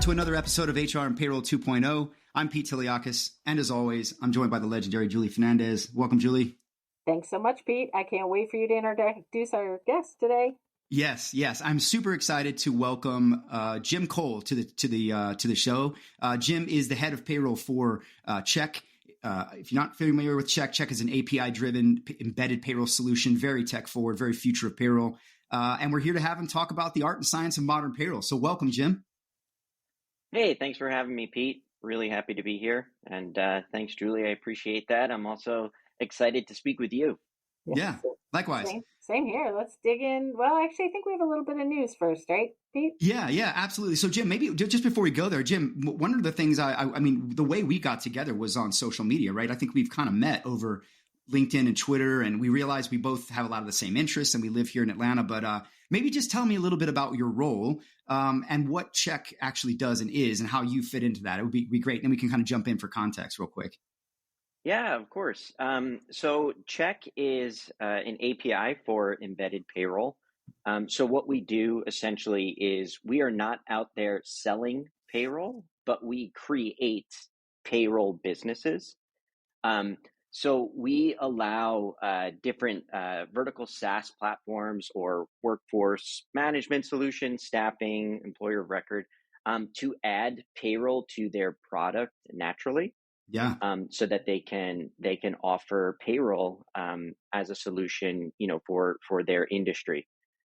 to another episode of HR and Payroll 2.0. I'm Pete Tiliakis, and as always, I'm joined by the legendary Julie Fernandez. Welcome, Julie. Thanks so much, Pete. I can't wait for you to introduce our guest today. Yes. I'm super excited to welcome Jim Kohl to the show. Jim is the head of payroll for Check. If you're not familiar with Check, Check is an API-driven embedded payroll solution, very tech-forward, very future of payroll. And we're here to have him talk about the art and science of modern payroll. So welcome, Jim. Hey, thanks for having me, Pete. Really happy to be here. And thanks, Julie. I appreciate that. I'm also excited to speak with you. Yeah, likewise. Same here. Let's dig in. Well, actually, I think we have a little bit of news first, right, Pete? Yeah, absolutely. So, Jim, maybe just before we go there, Jim, one of the things I mean, the way we got together was on social media, right? I think we've kind of met over LinkedIn and Twitter, and we realized we both have a lot of the same interests, and we live here in Atlanta. But maybe just tell me a little bit about your role and what Check actually does and is, and how you fit into that. It would be great, and then we can kind of jump in for context real quick. Yeah, of course. So Check is an API for embedded payroll. So what we do essentially is we are not out there selling payroll, but we create payroll businesses. So we allow different vertical SaaS platforms or workforce management solutions, staffing, employer of record, to add payroll to their product naturally. Yeah. So that they can offer payroll as a solution, for their industry.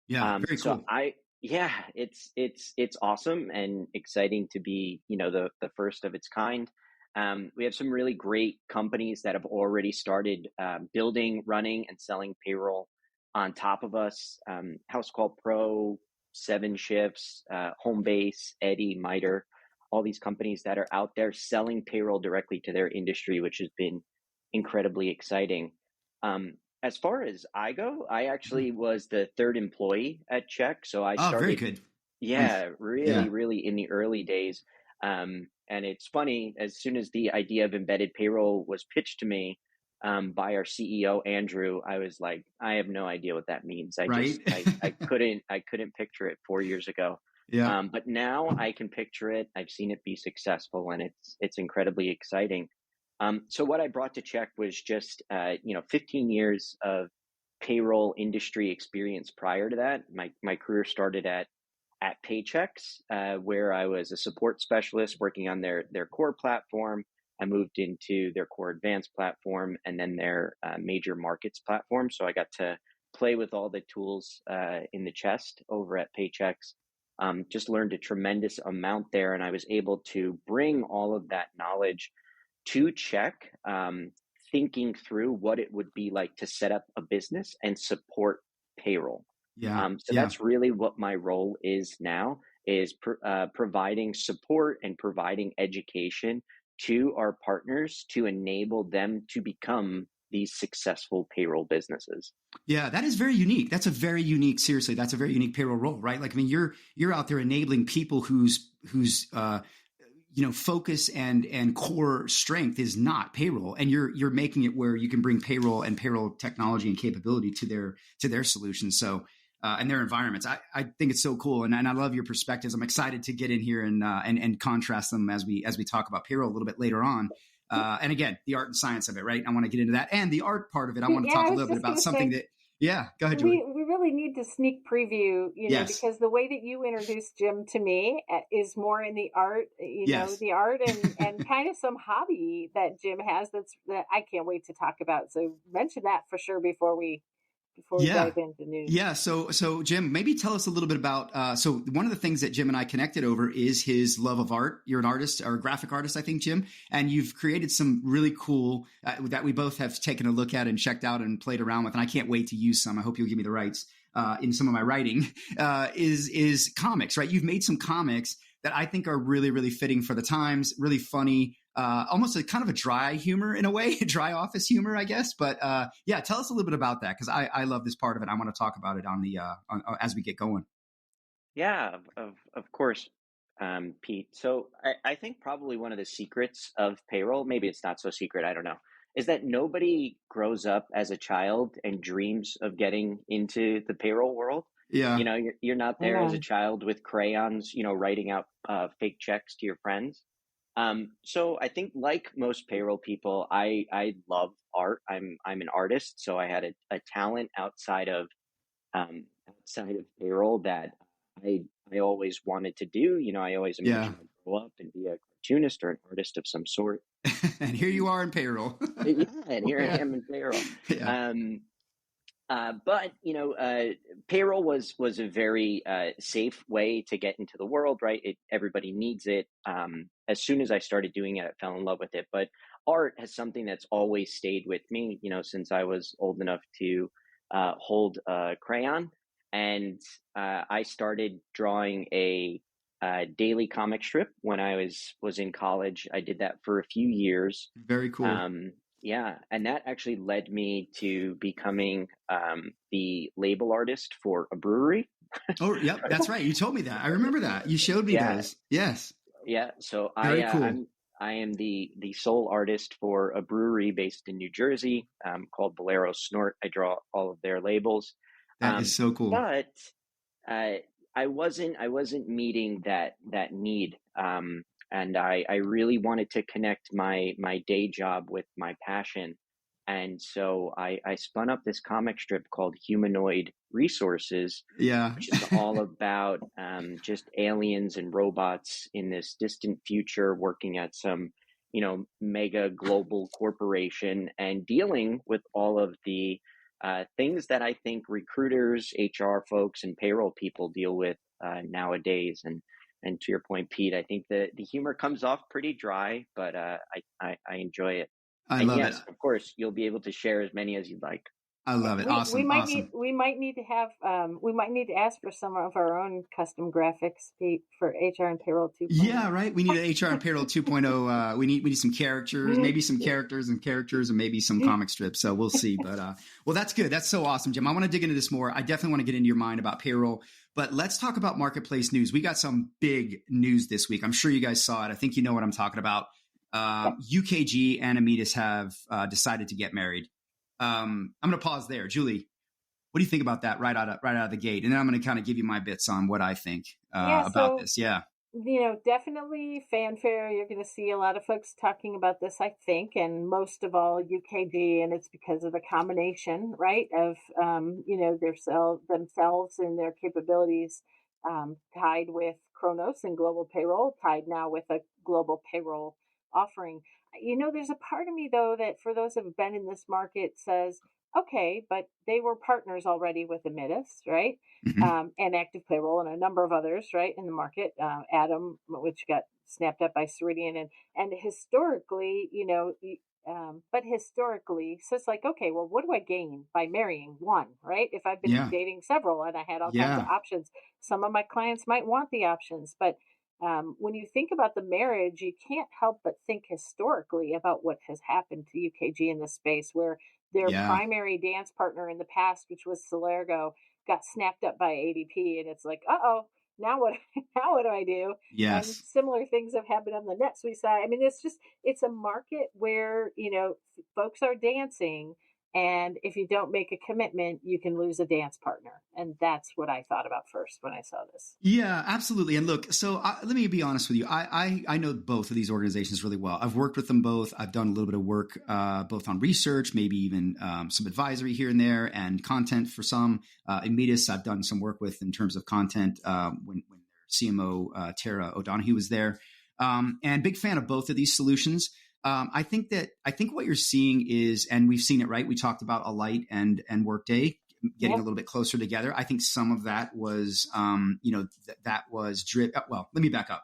Yeah, very cool. So it's awesome and exciting to be, the first of its kind. We have some really great companies that have already started building, running, and selling payroll on top of us. House Call Pro, 7 Shifts, Homebase, Eddy, Miter, all these companies that are out there selling payroll directly to their industry, which has been incredibly exciting. As far as I go, I actually was the third employee at Check. So I started. Very good. Yeah, really in the early days. And it's funny, as soon as the idea of embedded payroll was pitched to me by our CEO, Andrew, I was like, I have no idea what that means. I couldn't picture it 4 years ago. Yeah. But now I can picture it. I've seen it be successful, and it's incredibly exciting. So what I brought to Check was just 15 years of payroll industry experience prior to that. My career started at Paychex, where I was a support specialist working on their core platform. I moved into their core advanced platform and then their major markets platform. So I got to play with all the tools in the chest over at Paychex. Just learned a tremendous amount there, and I was able to bring all of that knowledge to Check, thinking through what it would be like to set up a business and support payroll. That's really what my role is now, is providing support and providing education to our partners to enable them to become these successful payroll businesses. Yeah, that is very unique. That's a very unique payroll role, right? Like, I mean, you're out there enabling people whose focus and core strength is not payroll, and you're making it where you can bring payroll and payroll technology and capability to their solutions. So and their environments. I think it's so cool, and I love your perspectives. I'm excited to get in here and contrast them as we talk about payroll a little bit later on. And again, the art and science of it, right? I want to get into that. And the art part of it, I want to talk a little bit about something that, go ahead, Julie. We really need to sneak preview, because the way that you introduced Jim to me is more in the art, the art and kind of some hobby that Jim has that I can't wait to talk about. So mention that for sure before we dive into news. Yeah. So Jim, maybe tell us a little bit about, so one of the things that Jim and I connected over is his love of art. You're an artist or a graphic artist, I think, Jim, and you've created some really cool, that we both have taken a look at and checked out and played around with. And I can't wait to use some. I hope you'll give me the rights in some of my writing, is comics, right? You've made some comics that I think are really, really fitting for the times, really funny, almost a kind of a dry humor in a way, dry office humor, I guess. But tell us a little bit about that, because I love this part of it. I want to talk about it as we get going. Yeah, of course, Pete. So I think probably one of the secrets of payroll, maybe it's not so secret, I don't know, is that nobody grows up as a child and dreams of getting into the payroll world. Yeah. You're not there as a child with crayons, writing out fake checks to your friends. So I think, like most payroll people, I love art. I'm an artist, so I had a talent outside of payroll that I always wanted to do. I always imagined I'd grow up and be a cartoonist or an artist of some sort. And here you are in payroll. Yeah, and here I am in payroll. Yeah. But payroll was a very safe way to get into the world, right? Everybody needs it. As soon as I started doing it, I fell in love with it. But art has something that's always stayed with me, since I was old enough to hold a crayon, and I started drawing a daily comic strip when I was in college. I did that for a few years. Very cool. Yeah, and that actually led me to becoming the label artist for a brewery. Oh, yep, that's right. You told me that. I remember that. You showed me those. Yes. Yeah, so Very cool. I am the sole artist for a brewery based in New Jersey called Bolero Snort. I draw all of their labels. That is so cool. But I wasn't meeting that need. And I really wanted to connect my day job with my passion. And so I spun up this comic strip called Humanoid Resources, which is all about just aliens and robots in this distant future working at some, mega global corporation and dealing with all of the things that I think recruiters, HR folks, and payroll people deal with nowadays. And to your point, Pete, I think the humor comes off pretty dry, but I enjoy it. I love it. Of course, you'll be able to share as many as you'd like. I love it. Awesome. We might need to ask for some of our own custom graphics, Pete, for HR and Payroll 2.0. Yeah, right. We need an HR and Payroll 2.0. We need some characters, maybe some characters, and maybe some comic strips. So we'll see. But well, that's good. That's so awesome, Jim. I want to dig into this more. I definitely want to get into your mind about payroll. But let's talk about marketplace news. We got some big news this week. I'm sure you guys saw it. I think you know what I'm talking about. UKG and Amitis have decided to get married. I'm going to pause there. Julie, what do you think about that right out of the gate? And then I'm going to kind of give you my bits on what I think about this. Yeah. Definitely fanfare. You're going to see a lot of folks talking about this, I think, and most of all UKG, and it's because of the combination, right, of themselves and their capabilities tied with Kronos and global payroll, tied now with a global payroll offering. There's a part of me, though, that for those who have been in this market says, okay, but they were partners already with Amitis, right? Mm-hmm. And Active Payroll and a number of others, right, in the market. Adam, which got snapped up by Ceridian, and historically, so it's like, okay, well, what do I gain by marrying one, right? If I've been dating several and I had all kinds of options, some of my clients might want the options, but when you think about the marriage, you can't help but think historically about what has happened to UKG in this space, where their primary dance partner in the past, which was Celergo, got snapped up by ADP, and it's like, now what do I do? Yes. And similar things have happened on the NetSuite side. I mean, it's a market where folks are dancing, and if you don't make a commitment, you can lose a dance partner. And that's what I thought about first when I saw this. Yeah, absolutely. And look, so let me be honest with you. I know both of these organizations really well. I've worked with them both. I've done a little bit of work both on research, maybe even some advisory here and there, and content for some. Amitis, I've done some work with in terms of content when their CMO, Tara O'Donoghue, was there. And big fan of both of these solutions. I think what you're seeing is, and we've seen it, right? We talked about Alight and Workday getting a little bit closer together. I think some of that was, that was driven. Well, let me back up.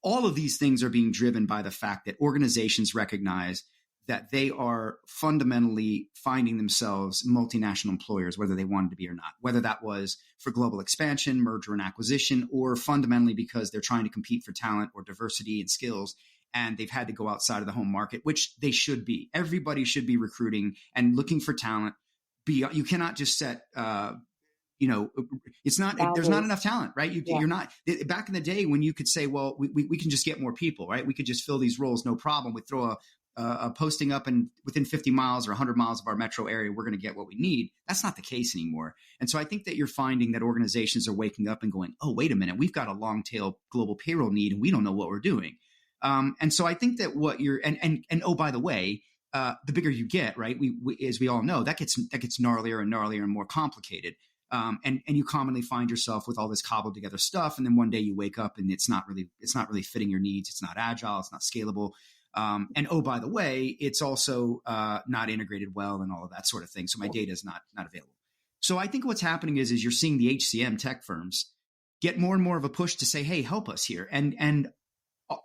All of these things are being driven by the fact that organizations recognize that they are fundamentally finding themselves multinational employers, whether they wanted to be or not, whether that was for global expansion, merger and acquisition, or fundamentally because they're trying to compete for talent or diversity and skills. And they've had to go outside of the home market, which they should be. Everybody should be recruiting and looking for talent. You cannot just set, it's not, there's not enough talent, right? You're not, back in the day when you could say, well, we can just get more people, right? We could just fill these roles, no problem. We throw posting up and within 50 miles or 100 miles of our metro area, we're going to get what we need. That's not the case anymore. And so I think that you're finding that organizations are waking up and going, oh, wait a minute, we've got a long tail global payroll need and we don't know what we're doing. And so I think that what you're, and oh, by the way, the bigger you get, right? We as we all know, that gets gnarlier and gnarlier and more complicated. And you commonly find yourself with all this cobbled together stuff. And then one day you wake up and it's not really fitting your needs. It's not agile. It's not scalable. And oh, by the way, it's also not integrated well and all of that sort of thing. So my data is not available. So I think what's happening is you're seeing the HCM tech firms get more and more of a push to say, hey, help us here. And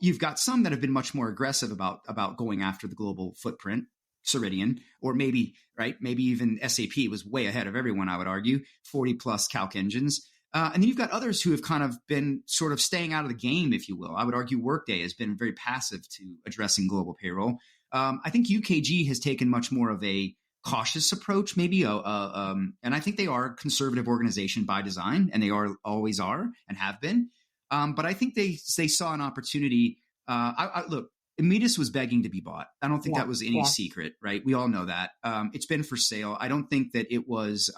you've got some that have been much more aggressive about going after the global footprint. Ceridian, or maybe even SAP was way ahead of everyone, I would argue, 40 plus calc engines. And then you've got others who have kind of been sort of staying out of the game, if you will. I would argue Workday has been very passive to addressing global payroll. I think UKG has taken much more of a cautious approach, maybe, and I think they are a conservative organization by design, and they always are and have been. But I think they saw an opportunity. Look, Immedis was begging to be bought. I don't think that was any secret, right? We all know that. It's been for sale. I don't think that it was,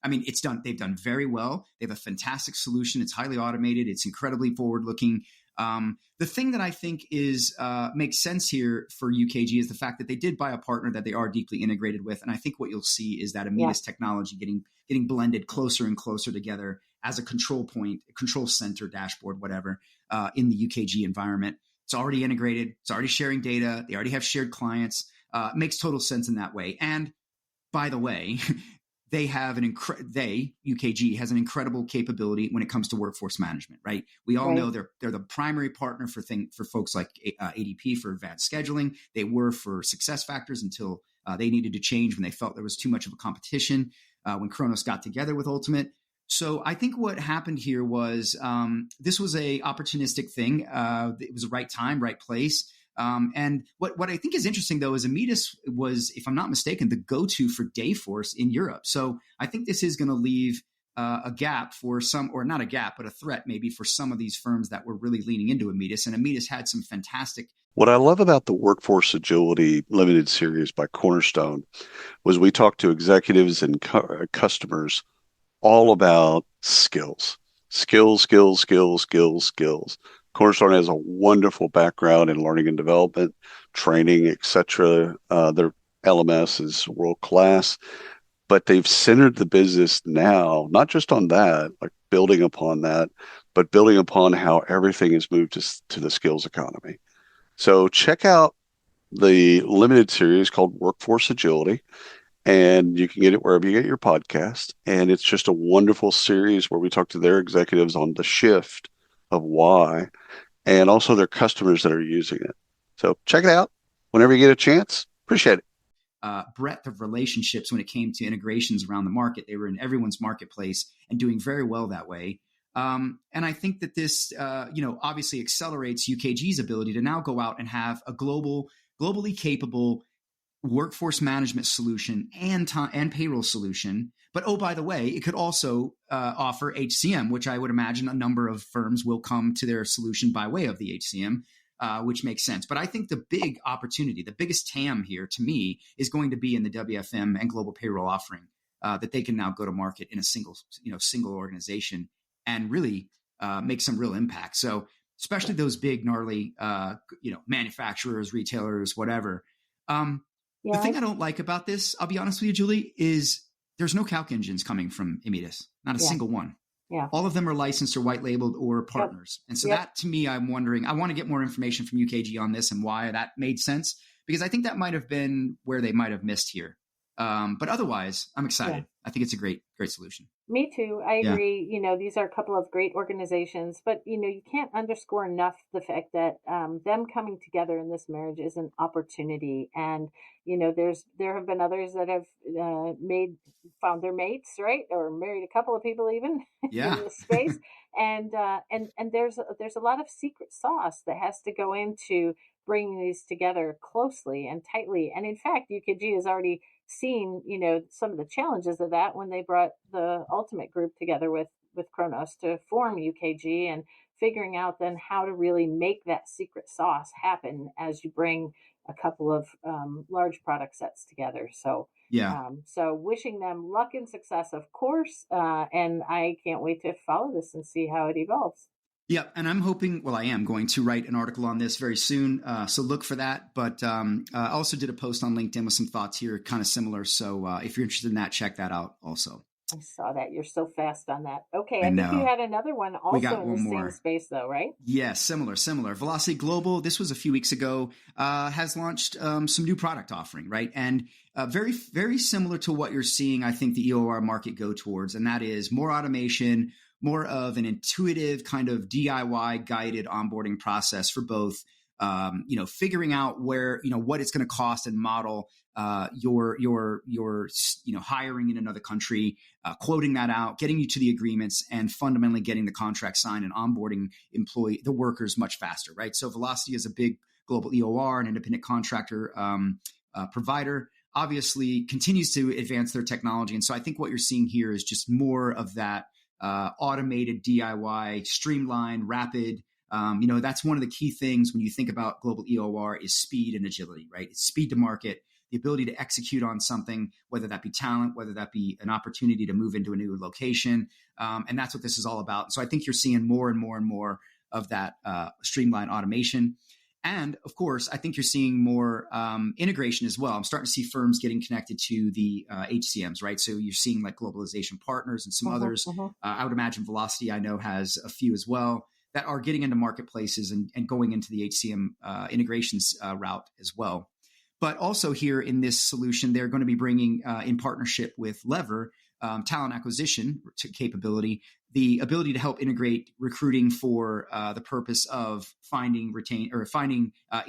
it's done. They've done very well. They have a fantastic solution. It's highly automated. It's incredibly forward-looking. The thing that I think makes sense here for UKG is the fact that they did buy a partner that they are deeply integrated with. And I think what you'll see is that Immedis technology getting blended closer and closer together as a control point, a control center, dashboard, whatever, in the UKG environment. It's already integrated. It's already sharing data. They already have shared clients. It makes total sense in that way. And by the way, they have UKG has an incredible capability when it comes to workforce management, right? We all know they're the primary partner for folks like ADP for advanced scheduling. They were for SuccessFactors until they needed to change when they felt there was too much of a competition when Kronos got together with Ultimate. So I think what happened here was this was a opportunistic thing. It was the right time, right place. And what I think is interesting, though, is Immedis was, if I'm not mistaken, the go-to for Dayforce in Europe. So I think this is going to leave a gap for some, or not a gap, but a threat maybe for some of these firms that were really leaning into Immedis. And Immedis had some fantastic. What I love about the Workforce Agility Limited Series by Cornerstone was we talked to executives and customers all about skills. Cornerstone has a wonderful background in learning and development, training, etc. Their LMS is world class, but they've centered the business now, not just on that, like building upon that, but building upon how everything has moved to the skills economy. So check out the limited series called Workforce Agility. And you can get it wherever you get your podcast. And it's just a wonderful series where we talk to their executives on the shift of why, and also their customers that are using it. So check it out whenever you get a chance. Appreciate it. Breadth of relationships when it came to integrations around the market. They were in everyone's marketplace and doing very well that way. And I think that this, obviously accelerates UKG's ability to now go out and have a globally capable workforce management solution and payroll solution. But oh, by the way, it could also offer HCM, which I would imagine a number of firms will come to their solution by way of the HCM, which makes sense. But I think the big opportunity, the biggest TAM here to me is going to be in the WFM and global payroll offering that they can now go to market in a single organization and really make some real impact. So especially those big, gnarly, manufacturers, retailers, whatever. The thing I don't like about this, I'll be honest with you, Julie, is there's no calc engines coming from Immedis, not a single one. Yeah. All of them are licensed or white labeled or partners. Yep. And so that, to me, I'm wondering, I want to get more information from UKG on this and why that made sense, because I think that might have been where they might have missed here. But otherwise, I'm excited. Yeah. I think it's a great solution. Me too. I agree. These are a couple of great organizations, but, you can't underscore enough the fact that them coming together in this marriage is an opportunity. And, there have been others that have found their mates, right? Or married a couple of people even in this space. And there's a lot of secret sauce that has to go into bringing these together closely and tightly. And in fact, UKG has already seen, some of the challenges of that when they brought the Ultimate group together with Kronos to form UKG, and figuring out then how to really make that secret sauce happen as you bring, a couple of large product sets together. So Yeah. so wishing them luck and success, of course, and I can't wait to follow this and see how it evolves. Yeah, and I'm hoping, well, I am going to write an article on this very soon, so look for that. But I also did a post on LinkedIn with some thoughts here, kind of similar. So if you're interested in that, check that out also. I saw that. You're so fast on that. Okay, I I think you know. had another one We also got in one the more. same space, though, right? Yeah, similar. Velocity Global, this was a few weeks ago, has launched some new product offering, right? And very, very similar to what you're seeing, I think, the EOR market go towards, and that is more automation, more of an intuitive kind of DIY guided onboarding process for both, figuring out where, what it's going to cost and model your hiring in another country, quoting that out, getting you to the agreements, and fundamentally getting the contract signed and onboarding the workers much faster, right? So Velocity is a big global EOR, an independent contractor provider, obviously continues to advance their technology. And so I think what you're seeing here is just more of that automated DIY, streamlined, rapid. That's one of the key things when you think about global EOR is speed and agility, right? It's speed to market, the ability to execute on something, whether that be talent, whether that be an opportunity to move into a new location. And that's what this is all about. So I think you're seeing more and more and more of that streamlined automation. And of course, I think you're seeing more integration as well. I'm starting to see firms getting connected to the HCMs, right? So you're seeing like Globalization Partners and some others. I would imagine Velocity, I know, has a few as well that are getting into marketplaces and going into the HCM integrations route as well. But also here in this solution, they're going to be bringing in partnership with Lever, talent acquisition capability, the ability to help integrate recruiting for the purpose of finding,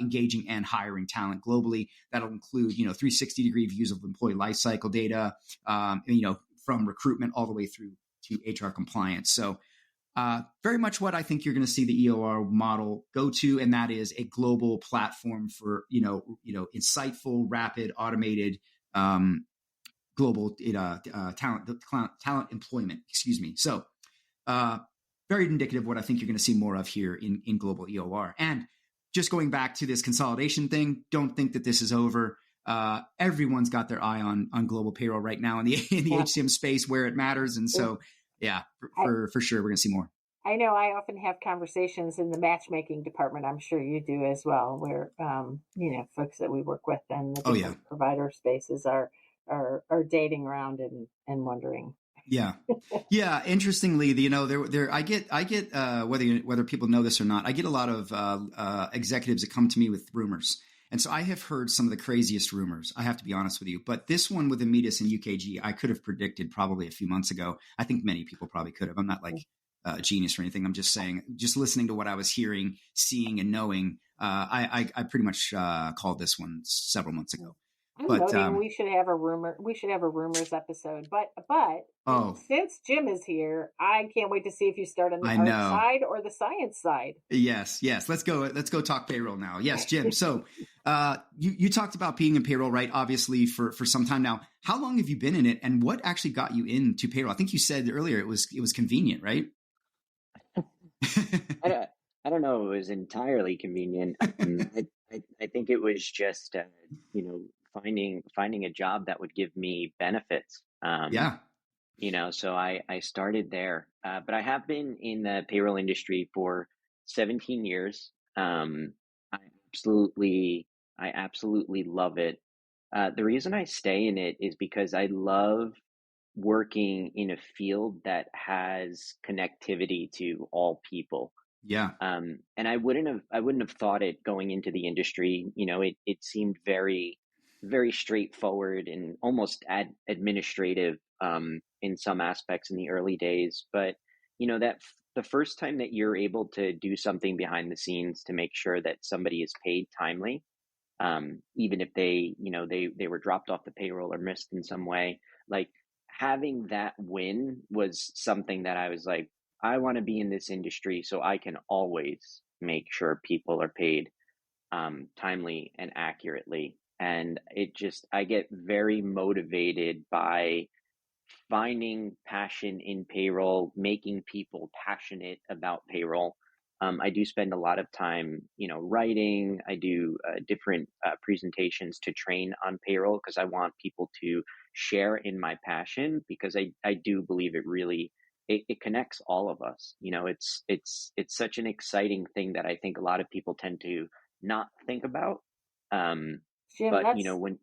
engaging, and hiring talent globally. That'll include, 360-degree views of employee lifecycle data, from recruitment all the way through to HR compliance. So very much what I think you're going to see the EOR model go to, and that is a global platform for insightful, rapid, automated global talent employment. Excuse me. So very indicative of what I think you're going to see more of here in global EOR. And just going back to this consolidation thing, don't think that this is over. Everyone's got their eye on global payroll right now in the HCM space where it matters, and so. Yeah, for sure. We're going to see more. I know I often have conversations in the matchmaking department. I'm sure you do as well, where, folks that we work with and the different provider spaces are dating around and wondering. Yeah. Yeah. Interestingly, I get whether people know this or not, I get a lot of executives that come to me with rumors. And so I have heard some of the craziest rumors, I have to be honest with you. But this one with Amidas and UKG, I could have predicted probably a few months ago. I think many people probably could have. I'm not like a genius or anything. I'm just saying, just listening to what I was hearing, seeing, and knowing, I pretty much called this one several months ago. I'm voting we should have a rumors episode. But since Jim is here, I can't wait to see if you start on the art side or the science side. Yes. Let's go talk payroll now. Yes, Jim. So you talked about being in payroll, right? Obviously for some time now. How long have you been in it, and what actually got you into payroll? I think you said earlier it was convenient, right? I don't know. It was entirely convenient. I think it was just finding a job that would give me benefits. So I started there, but I have been in the payroll industry for 17 years. I absolutely love it. The reason I stay in it is because I love working in a field that has connectivity to all people. Yeah. And I wouldn't have thought it going into the industry. It seemed very, very straightforward and almost administrative in some aspects in the early days. But that the first time that you're able to do something behind the scenes to make sure that somebody is paid timely, even if they were dropped off the payroll or missed in some way, like having that win was something that I was like, I want to be in this industry so I can always make sure people are paid timely and accurately. And I get very motivated by finding passion in payroll, making people passionate about payroll. I do spend a lot of time, writing. I do different presentations to train on payroll because I want people to share in my passion, because I do believe it really it connects all of us. It's such an exciting thing that I think a lot of people tend to not think about. Jim, But when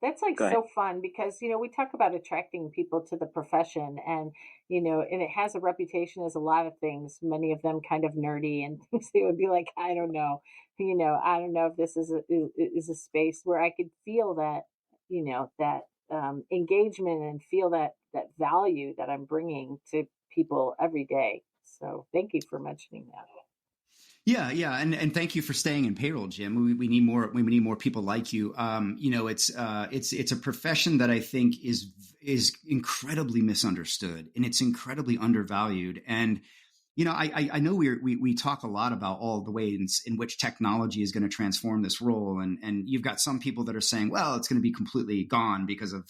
that's like go ahead. so fun because, we talk about attracting people to the profession and, and it has a reputation as a lot of things, many of them kind of nerdy and things. They would be like, I don't know, I don't know if this is a space where I could feel that, that engagement and feel that value that I'm bringing to people every day. So thank you for mentioning that. Yeah, and thank you for staying in payroll, Jim. We need more. We need more people like you. It's a profession that I think is incredibly misunderstood, and it's incredibly undervalued. And I know we talk a lot about all the ways in which technology is going to transform this role, and you've got some people that are saying, well, it's going to be completely gone because of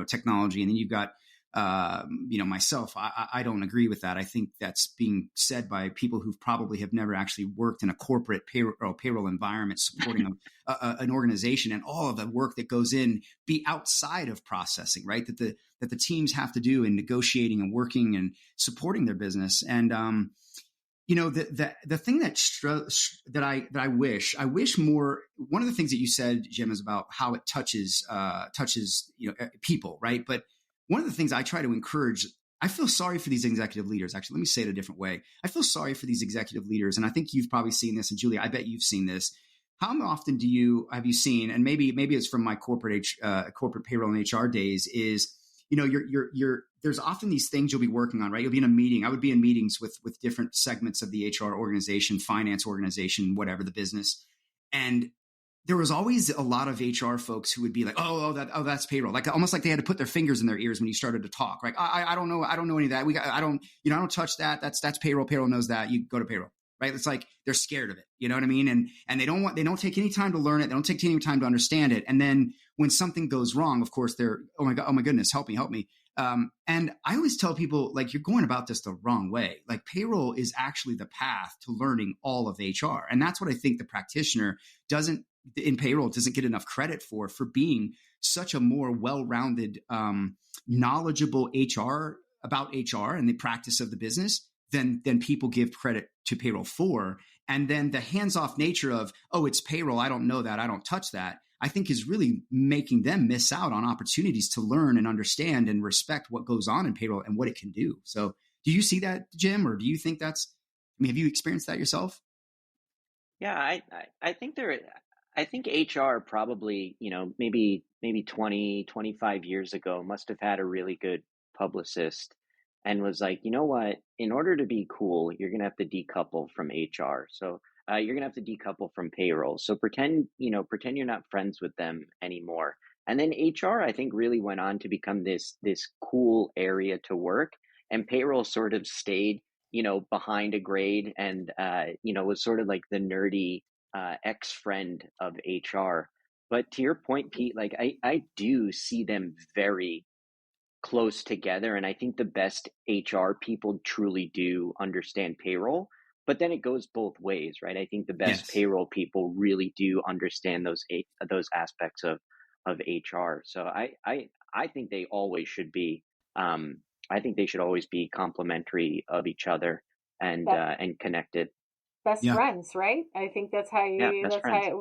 technology, and then you've got myself, I don't agree with that. I think that's being said by people who probably have never actually worked in a corporate payroll environment supporting an organization, and all of the work that goes in be outside of processing, right? That the teams have to do in negotiating and working and supporting their business. And the thing that I wish more. One of the things that you said, Jim, is about how it touches people, right? But one of the things I try to encourage, I feel sorry for these executive leaders. Actually, let me say it a different way. I feel sorry for these executive leaders, and I think you've probably seen this. And Julia, I bet you've seen this. How often have you seen? And maybe it's from my corporate payroll and HR days. Is there's often these things you'll be working on, right? You'll be in a meeting. I would be in meetings with different segments of the HR organization, finance organization, whatever the business, and there was always a lot of HR folks who would be like, that's payroll. Like almost like they had to put their fingers in their ears when you started to talk. Like, I don't know any of that. I don't touch that. That's payroll. Payroll knows that. You go to payroll, right? It's like they're scared of it. You know what I mean? And they don't take any time to learn it. They don't take any time to understand it. And then when something goes wrong, of course, they're, oh my goodness, help me. And I always tell people, like, you're going about this the wrong way. Like, payroll is actually the path to learning all of HR. And that's what I think the practitioner in payroll doesn't get enough credit for being such a more well-rounded, knowledgeable about HR and the practice of the business than people give credit to payroll for. And then the hands-off nature of, oh, it's payroll, I don't know that, I don't touch that, I think is really making them miss out on opportunities to learn and understand and respect what goes on in payroll and what it can do. So do you see that, Jim, or do you think have you experienced that yourself? Yeah, I think HR probably, maybe 20, 25 years ago must have had a really good publicist and was like, you know what, in order to be cool, you're going to have to decouple from HR. So you're going to have to decouple from payroll. So pretend you're not friends with them anymore. And then HR, I think, really went on to become this cool area to work, and payroll sort of stayed, behind a grade and, was sort of like the nerdy ex-friend of HR. But to your point, Pete, like I do see them very close together, and I think the best HR people truly do understand payroll. But then it goes both ways, right? I think the best payroll people really do understand those aspects of HR. So I think they always should be. I think they should always be complementary of each other and connected. Best friends, right? I think that's how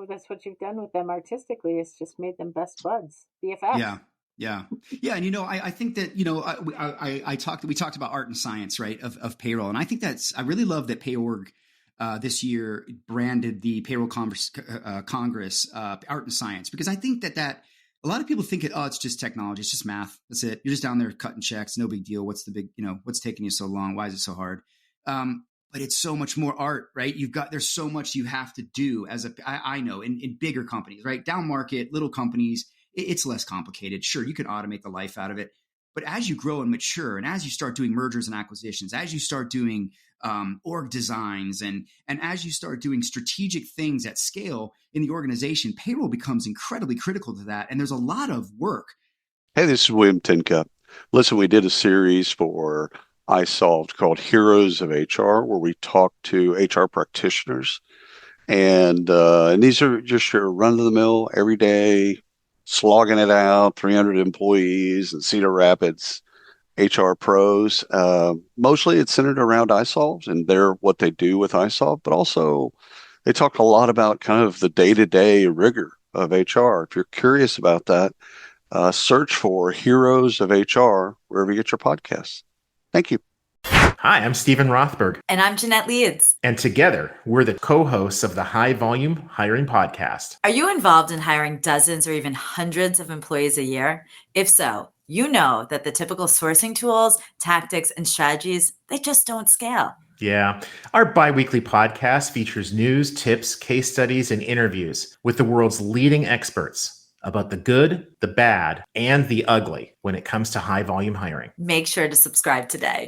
that's what you've done with them artistically. It's just made them best buds, BFF. Yeah. And, I think that, we talked about art and science, right, of payroll. And I think I really love that PayOrg this year branded the Payroll Congress art and science, because I think that a lot of people think it's just technology. It's just math. That's it. You're just down there cutting checks. No big deal. What's the big, what's taking you so long? Why is it so hard? But it's so much more art, right? There's so much you have to do I know in bigger companies, right? Down market, little companies, it's less complicated. Sure, you can automate the life out of it. But as you grow and mature, and as you start doing mergers and acquisitions, as you start doing org designs, and as you start doing strategic things at scale in the organization, payroll becomes incredibly critical to that. And there's a lot of work. Hey, this is William Tincup. Listen, we did a series for iSolved called Heroes of HR, where we talk to HR practitioners. And these are just your run-of-the-mill, everyday, slogging it out, 300 employees in Cedar Rapids, HR pros. Mostly it's centered around iSolved and what they do with iSolved, but also they talk a lot about kind of the day-to-day rigor of HR. If you're curious about that, search for Heroes of HR wherever you get your podcasts. Thank you. Hi, I'm Stephen Rothberg. And I'm Jeanette Leeds. And together, we're the co-hosts of the High Volume Hiring Podcast. Are you involved in hiring dozens or even hundreds of employees a year? If so, you know that the typical sourcing tools, tactics, and strategies, they just don't scale. Yeah. Our bi-weekly podcast features news, tips, case studies, and interviews with the world's leading experts about the good, the bad, and the ugly when it comes to high-volume hiring. Make sure to subscribe today.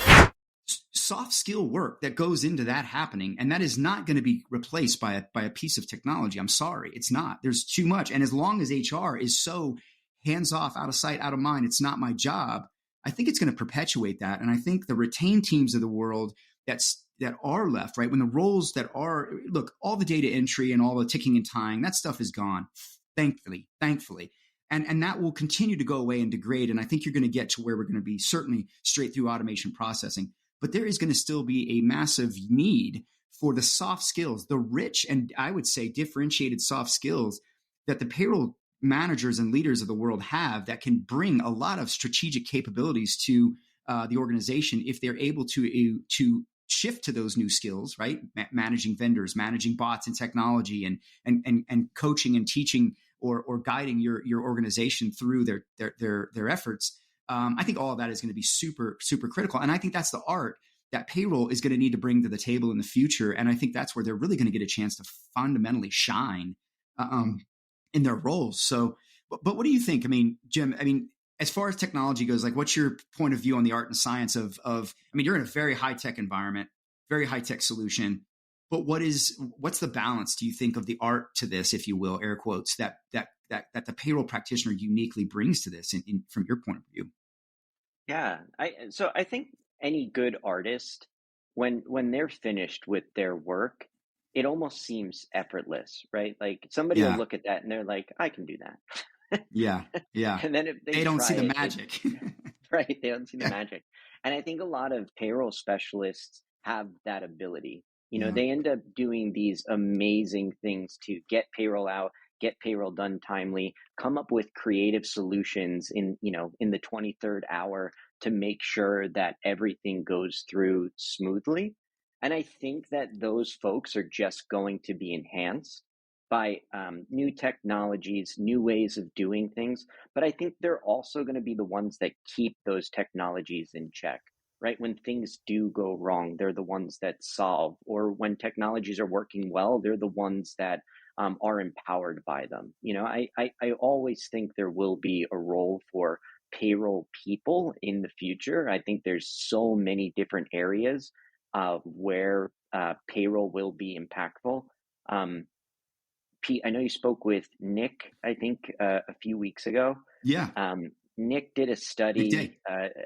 Soft skill work that goes into that happening, and that is not going to be replaced by a piece of technology. I'm sorry, it's not. There's too much. And as long as HR is so hands off, out of sight, out of mind, it's not my job, I think it's going to perpetuate that. And I think the retained teams of the world that are left, right, when the roles that are, look, all the data entry and all the ticking and tying, that stuff is gone, thankfully. And that will continue to go away and degrade. And I think you're going to get to where we're going to be certainly straight through automation processing. But there is going to still be a massive need for the soft skills, the rich and I would say differentiated soft skills that the payroll managers and leaders of the world have that can bring a lot of strategic capabilities to the organization if they're able to shift to those new skills, right? Managing vendors, managing bots and technology, and coaching and teaching or guiding your organization through their efforts. I think all of that is going to be super, super critical. And I think that's the art that payroll is going to need to bring to the table in the future. And I think that's where they're really going to get a chance to fundamentally shine in their roles. So, but what do you think? I mean, Jim, as far as technology goes, like what's your point of view on the art and science of you're in a very high tech environment, very high tech solution, but what's the balance, do you think, of the art to this, if you will, air quotes, that the payroll practitioner uniquely brings to this from your point of view? Yeah. I think any good artist, when they're finished with their work, it almost seems effortless, right? Like somebody will look at that and they're like, I can do that. Yeah. And then if they don't see the magic. Right. They don't see the magic. And I think a lot of payroll specialists have that ability. They end up doing these amazing things to get payroll out, get payroll done timely, come up with creative solutions in the 23rd hour to make sure that everything goes through smoothly. And I think that those folks are just going to be enhanced by new technologies, new ways of doing things. But I think they're also going to be the ones that keep those technologies in check, right? When things do go wrong, they're the ones that solve. Or when technologies are working well, they're the ones that are empowered by them. I always think there will be a role for payroll people in the future. I think there's so many different areas where payroll will be impactful. Pete, I know you spoke with Nick, I think, a few weeks ago. Yeah. Nick did a study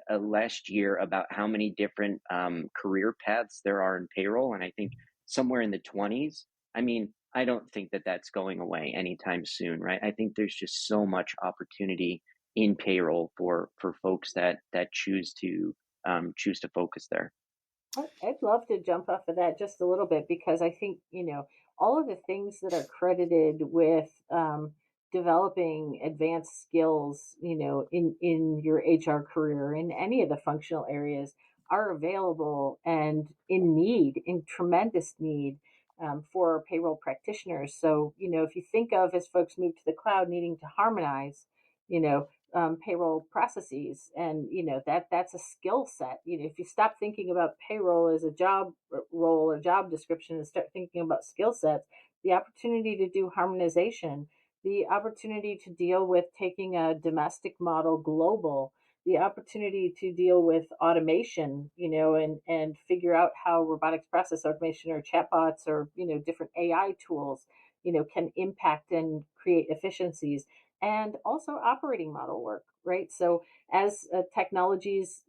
last year about how many different career paths there are in payroll, and I think somewhere in the 20s. I don't think that that's going away anytime soon, right? I think there's just so much opportunity in payroll for folks that choose to focus there. I'd love to jump off of that just a little bit, because I think, all of the things that are credited with developing advanced skills, in your HR career, in any of the functional areas, are available and in tremendous need for payroll practitioners. So, if you think of, as folks move to the cloud, needing to harmonize, payroll processes, and that's a skill set. If you stop thinking about payroll as a job role or job description and start thinking about skill sets, the opportunity to do harmonization, the opportunity to deal with taking a domestic model global, the opportunity to deal with automation, and figure out how robotics process automation or chatbots or different AI tools can impact and create efficiencies, and also operating model work, right? So as technologies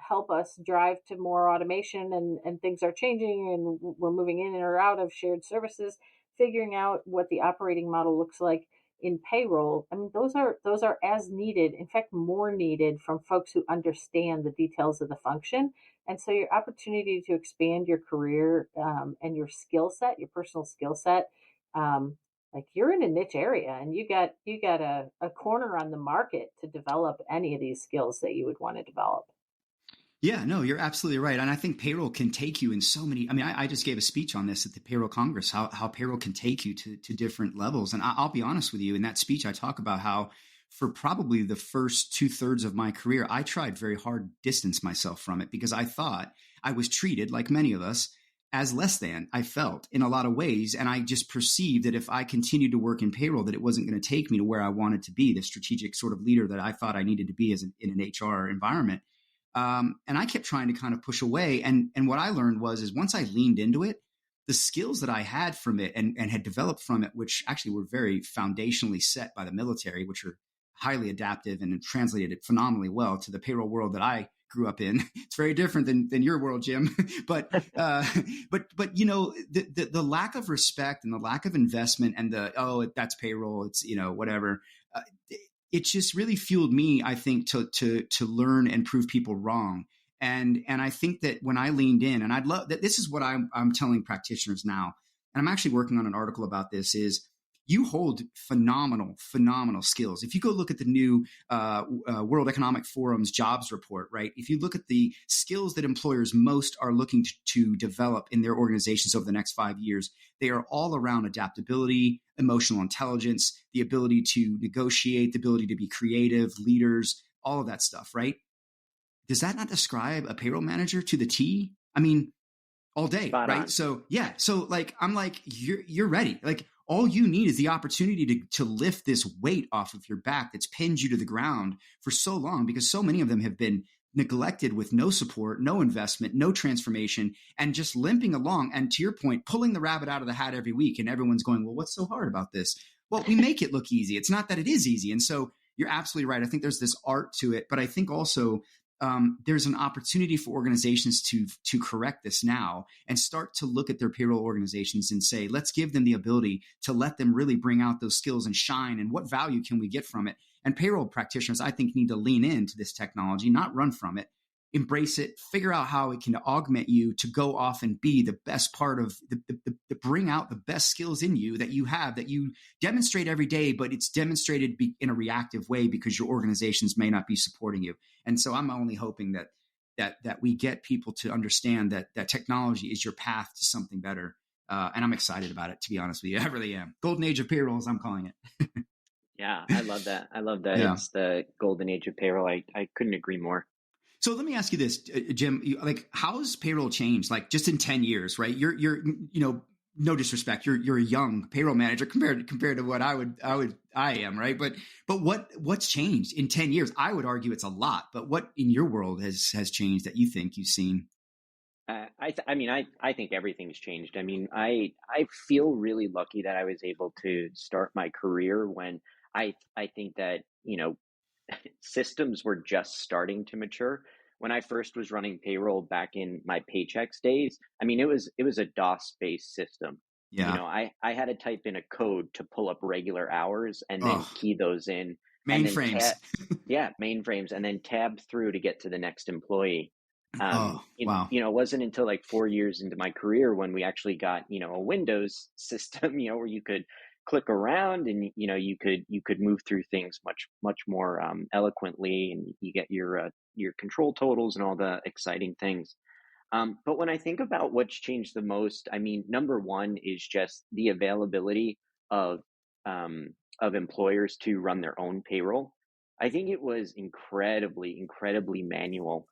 help us drive to more automation, and things are changing and we're moving in or out of shared services, figuring out what the operating model looks like in payroll. I mean, those are as needed, in fact, more needed from folks who understand the details of the function. And so your opportunity to expand your career and your skill set, your personal skill set, like you're in a niche area and you got a corner on the market to develop any of these skills that you would want to develop. Yeah, no, you're absolutely right. And I think payroll can take you in so many, I mean, I just gave a speech on this at the Payroll Congress, how payroll can take you to different levels. And I'll be honest with you, in that speech, I talk about how for probably the first 2/3 of my career, I tried very hard to distance myself from it because I thought I was treated, like many of us, as less than. I felt in a lot of ways. And I just perceived that if I continued to work in payroll, that it wasn't going to take me to where I wanted to be, the strategic sort of leader that I thought I needed to be in an HR environment. And I kept trying to kind of push away. And what I learned is once I leaned into it, the skills that I had from it and had developed from it, which actually were very foundationally set by the military, which are highly adaptive and translated it phenomenally well to the payroll world that I grew up in. It's very different than your world, Jim. but you know, the lack of respect and the lack of investment and that's payroll, it's, you know, whatever. It just really fueled me, I think, to learn and prove people wrong. And I think that when I leaned in, and I'd love that, this is what I'm telling practitioners now, and I'm actually working on an article about this, is you hold phenomenal skills. If you go look at the new World Economic Forum's jobs report, right? If you look at the skills that employers most are looking to develop in their organizations over the next 5 years, they are all around adaptability, emotional intelligence, the ability to negotiate, the ability to be creative, leaders, all of that stuff, right? Does that not describe a payroll manager to the T? I mean, all day, Spot right? on. So yeah, so like I'm like, you're ready. Like all you need is the opportunity to lift this weight off of your back that's pinned you to the ground for so long, because so many of them have been neglected with no support, no investment, no transformation, and just limping along. And to your point, pulling the rabbit out of the hat every week, and everyone's going, well, what's so hard about this? Well, we make it look easy. It's not that it is easy. And so you're absolutely right. I think there's this art to it, but I think also there's an opportunity for organizations to correct this now and start to look at their payroll organizations and say, let's give them the ability to let them really bring out those skills and shine, and what value can we get from it? And payroll practitioners, I think, need to lean into this technology, not run from it, embrace it, figure out how it can augment you to go off and be the best part of the bring out the best skills in you that you have, that you demonstrate every day, but it's demonstrated in a reactive way because your organizations may not be supporting you. And so I'm only hoping that we get people to understand that technology is your path to something better. And I'm excited about it, to be honest with you. I really am. Golden age of payroll, as I'm calling it. Yeah, I love that. Yeah. It's the golden age of payroll. I couldn't agree more. So let me ask you this, Jim, like how's payroll changed? Like just in 10 years, right? You're, you know, no disrespect, you're a young payroll manager compared to what I am, right? But what's changed in 10 years? I would argue it's a lot, but what in your world has changed that you think you've seen? I think everything's changed. I mean, I feel really lucky that I was able to start my career when I think that, you know, systems were just starting to mature. When I first was running payroll back in my Paychex days, I mean, it was a DOS-based system. Yeah. You know, I had to type in a code to pull up regular hours and then key those in. Mainframes. Mainframes, and then tab through to get to the next employee. Wow. You know, it wasn't until like 4 years into my career when we actually got, you know, a Windows system, you know, where you could click around and, you know, you could move through things much more eloquently, and you get your control totals and all the exciting things. But when I think about what's changed the most, I mean, number one is just the availability of employers to run their own payroll. I think it was incredibly manual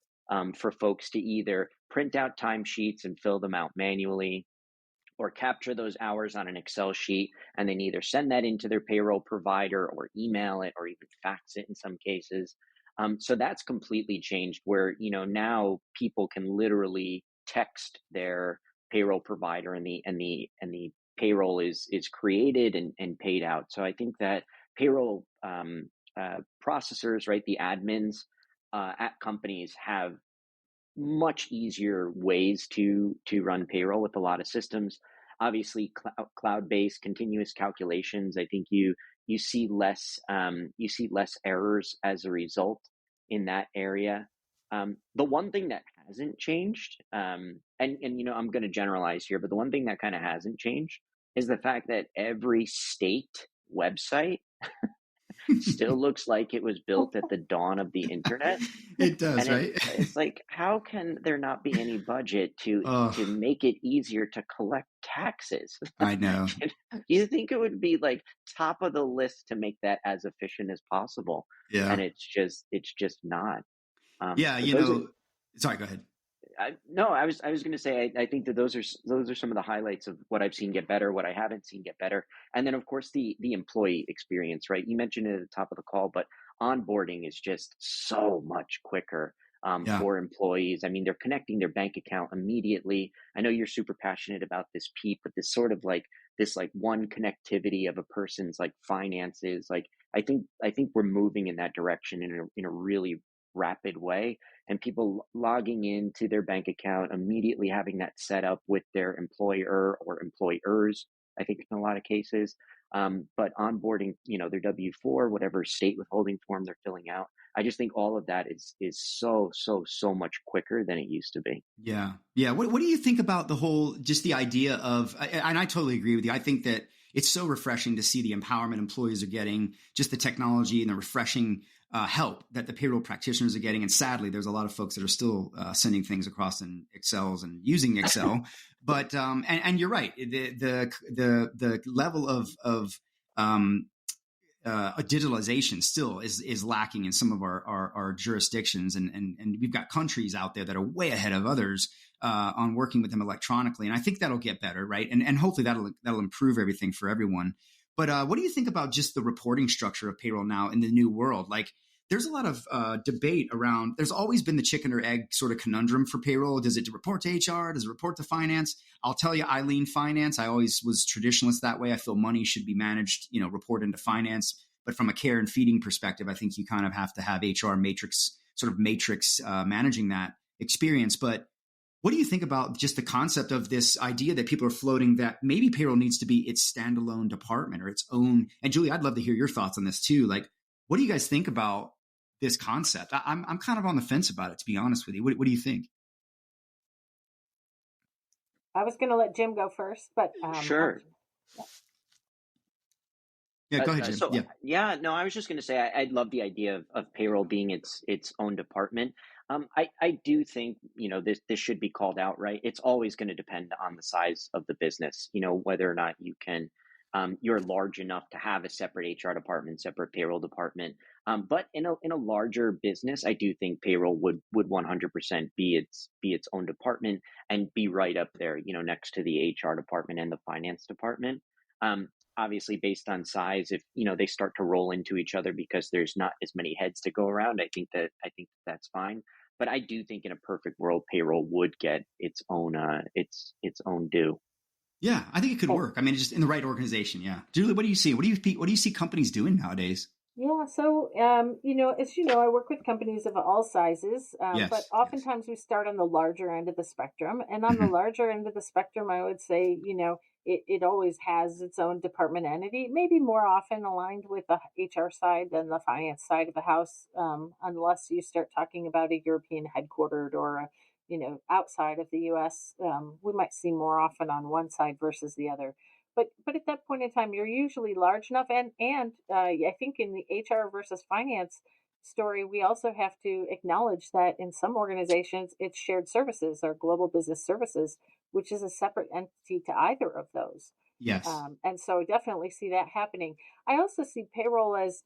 for folks to either print out timesheets and fill them out manually, or capture those hours on an Excel sheet and then either send that into their payroll provider or email it or even fax it in some cases. So that's completely changed, where, you know, now people can literally text their payroll provider and the payroll is created and paid out. So I think that payroll processors, right, the admins at companies have much easier ways to run payroll with a lot of systems. Obviously, cloud-based continuous calculations. I think you see less errors as a result in that area. The one thing that hasn't changed, and I'm going to generalize here, but the one thing that kind of hasn't changed is the fact that every state website still looks like it was built at the dawn of the internet. It does, and right? It's like, how can there not be any budget to make it easier to collect taxes? I know. You think it would be like top of the list to make that as efficient as possible? Yeah. And it's just not. Yeah, sorry, go ahead. I was going to say, I think that those are some of the highlights of what I've seen get better, what I haven't seen get better. And then of course the employee experience, right? You mentioned it at the top of the call, but onboarding is just so much quicker for employees. I mean, they're connecting their bank account immediately. I know you're super passionate about this, Pete, but this sort of this one connectivity of a person's like finances. Like, I think we're moving in that direction in a really rapid way, and people logging into their bank account, immediately having that set up with their employer or employers, I think in a lot of cases, but onboarding, their W-4, whatever state withholding form they're filling out. I just think all of that is so much quicker than it used to be. Yeah. Yeah. What do you think about just the idea of, and I totally agree with you. I think that it's so refreshing to see the empowerment employees are getting, just the technology and the refreshing help that the payroll practitioners are getting. And sadly, there's a lot of folks that are still sending things across in Excels and using Excel. But and you're right, the level of digitalization still is lacking in some of our jurisdictions, and we've got countries out there that are way ahead of others on working with them electronically. And I think that'll get better, right? And hopefully that'll improve everything for everyone. But what do you think about just the reporting structure of payroll now in the new world? Like, there's a lot of debate around, there's always been the chicken or egg sort of conundrum for payroll. Does it report to HR? Does it report to finance? I'll tell you, I lean finance. I always was traditionalist that way. I feel money should be managed, report into finance. But from a care and feeding perspective, I think you kind of have to have HR matrix managing that experience. But what do you think about just the concept of this idea that people are floating that maybe payroll needs to be its standalone department or its own? And Julie, I'd love to hear your thoughts on this too. Like, what do you guys think about this concept? I'm kind of on the fence about it, to be honest with you. What do you think? I was going to let Jim go first, but sure. Yeah, go ahead, Jim. I was just going to say I love the idea of payroll being its own department. I do think this should be called out, right? It's always going to depend on the size of the business, whether or not you can. You're large enough to have a separate HR department, separate payroll department. But in a larger business, I do think payroll would 100% be its own department and be right up there, next to the HR department and the finance department. Obviously, based on size, if they start to roll into each other because there's not as many heads to go around, I think that's fine. But I do think in a perfect world, payroll would get its own due. Yeah, I think it could work. I mean, just in the right organization. Yeah. Julie, what do you see? What do you see companies doing nowadays? Yeah. So, as I work with companies of all sizes, but oftentimes we start on the larger end of the spectrum. And on the larger end of the spectrum, I would say, it always has its own department entity, maybe more often aligned with the HR side than the finance side of the house, unless you start talking about a European headquartered or outside of the U.S., we might see more often on one side versus the other. But at that point in time, you're usually large enough. And I think in the HR versus finance story, we also have to acknowledge that in some organizations, it's shared services or global business services, which is a separate entity to either of those. Yes. And so definitely see that happening. I also see payroll as,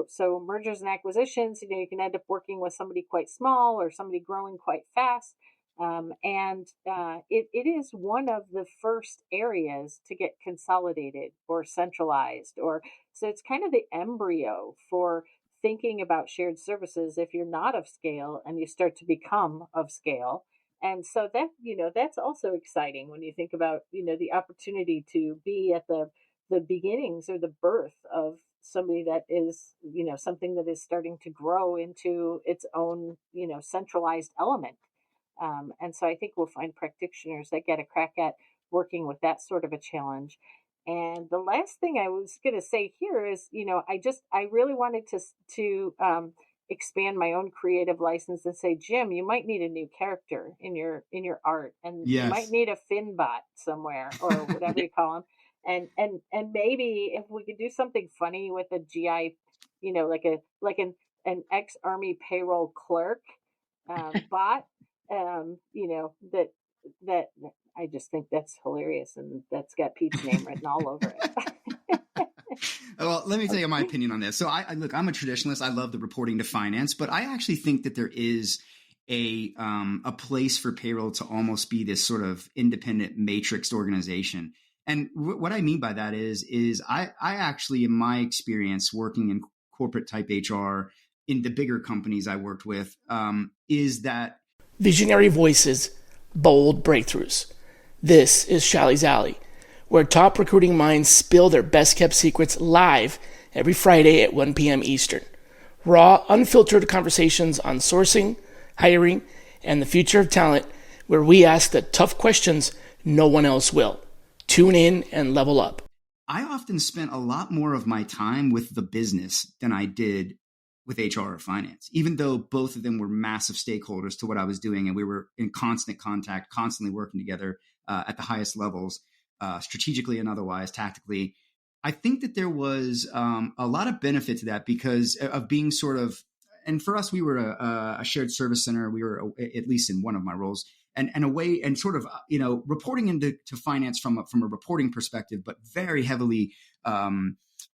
so mergers and acquisitions, you can end up working with somebody quite small or somebody growing quite fast. It is one of the first areas to get consolidated or centralized, so it's kind of the embryo for thinking about shared services if you're not of scale and you start to become of scale. And so that, that's also exciting when you think about, the opportunity to be at the beginnings or the birth of somebody that is, something that is starting to grow into its own, centralized element. And so I think we'll find practitioners that get a crack at working with that sort of a challenge. And the last thing I was going to say here is, I really wanted to expand my own creative license and say, Jim, you might need a new character in your art, and you might need a Finbot somewhere or whatever you call them. And maybe if we could do something funny with a GI, like an ex-Army payroll clerk bot, that I just think that's hilarious, and that's got Pete's name written all over it. Well, let me tell you my opinion on this. So look, I'm a traditionalist. I love the reporting to finance, but I actually think that there is a place for payroll to almost be this sort of independent matrixed organization. And what I mean by that is I actually, in my experience working in corporate type HR in the bigger companies I worked with, is that visionary voices, bold breakthroughs. This is Shally's Alley, where top recruiting minds spill their best-kept secrets live every Friday at 1 p.m. Eastern. Raw, unfiltered conversations on sourcing, hiring, and the future of talent, where we ask the tough questions no one else will. Tune in and level up. I often spent a lot more of my time with the business than I did with HR or finance, even though both of them were massive stakeholders to what I was doing. And we were in constant contact, constantly working together at the highest levels, strategically and otherwise, tactically. I think that there was a lot of benefit to that because of being sort of, and for us, we were a shared service center. We were, at least in one of my roles, and a way, and sort of, reporting into finance from a reporting perspective, but very heavily